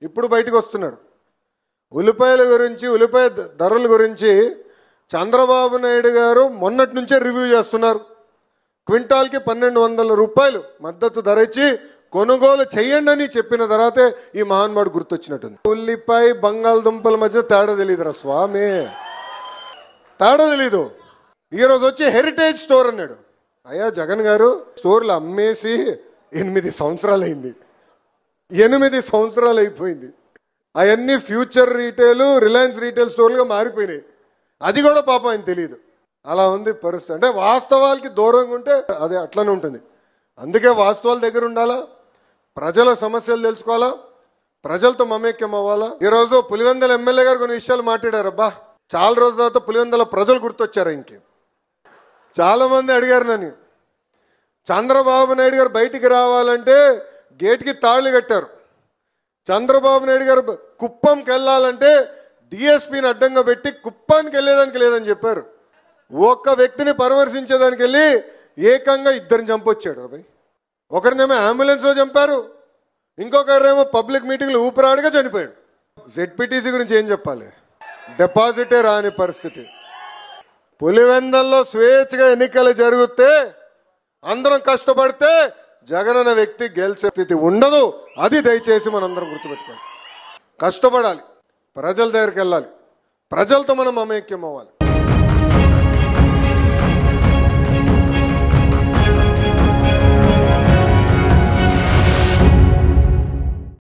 ఇప్పుడు బయటకు వస్తున్నాడు. ఉల్లిపాయల గురించి, ఉల్లిపాయ ధరల గురించి చంద్రబాబు నాయుడు గారు మొన్నటి నుంచే రివ్యూ చేస్తున్నారు. క్వింటాల్కి 1200 రూపాయలు మద్దతు ధర ఇచ్చి కొనుగోలు చేయండి అని చెప్పిన తర్వాతే ఈ మహాన్మాడు గుర్తొచ్చినట్టుంది. ఉల్లిపాయ బంగాళదుంపల మధ్య తేడా తెలియదురా స్వామి, తేడా తెలీదు. ఈరోజు వచ్చి హెరిటేజ్ స్టోర్ అన్నాడు. అయ్యా జగన్ గారు, స్టోర్లు అమ్మేసి 8 సంవత్సరాలు అయింది. 8 సంవత్సరాలు అయిపోయింది. అవన్నీ ఫ్యూచర్ రీటైల్, రిలయన్స్ రీటైల్ స్టోర్లుగా మారిపోయినాయి. అది కూడా పాపం ఆయన తెలియదు. అలా ఉంది పరిస్థితి. అంటే వాస్తవాలకి దూరంగా ఉంటే అదే అట్లనే ఉంటుంది. అందుకే వాస్తవాల దగ్గర ఉండాలా, ప్రజల సమస్యలు తెలుసుకోవాలా, ప్రజలతో మమేక్యం అవ్వాలా. ఈరోజు పులివెందుల ఎమ్మెల్యే గారు కొన్ని విషయాలు మాట్లాడారు. అబ్బా, చాలా రోజుల తర్వాత పులివెందుల ప్రజలు గుర్తొచ్చారు. ఇంకే చాలా మంది అడిగారు నన్ను, చంద్రబాబు నాయుడు గారు బయటికి రావాలంటే గేట్కి తాళి కట్టారు. చంద్రబాబు నాయుడు గారు కుప్పంకి వెళ్ళాలంటే డిఎస్పీని అడ్డంగా పెట్టి కుప్పానికి వెళ్ళేదానికి లేదని చెప్పారు. ఒక్క వ్యక్తిని పరామర్శించేదానికి వెళ్ళి ఏకంగా 2 చంపొచ్చాడు. అబ్బాయి, ఒకరినేమో అంబులెన్స్లో చంపారు, ఇంకొకరేమో పబ్లిక్ మీటింగ్లో ఊపిరాడిగా చనిపోయాడు. జెడ్పీటీసీ గురించి ఏం చెప్పాలి? డిపాజిటే రాని పరిస్థితి. పులివెందల్లో స్వేచ్ఛగా ఎన్నికలు జరిగితే అందరం కష్టపడితే జగన్ అనే వ్యక్తి గెలిచే స్థితి ఉండదు. అది దయచేసి మనందరం గుర్తుపెట్టుకోవాలి. కష్టపడాలి, ప్రజల దగ్గరికి వెళ్ళాలి, ప్రజలతో మనం మమేక్యం అవ్వాలి.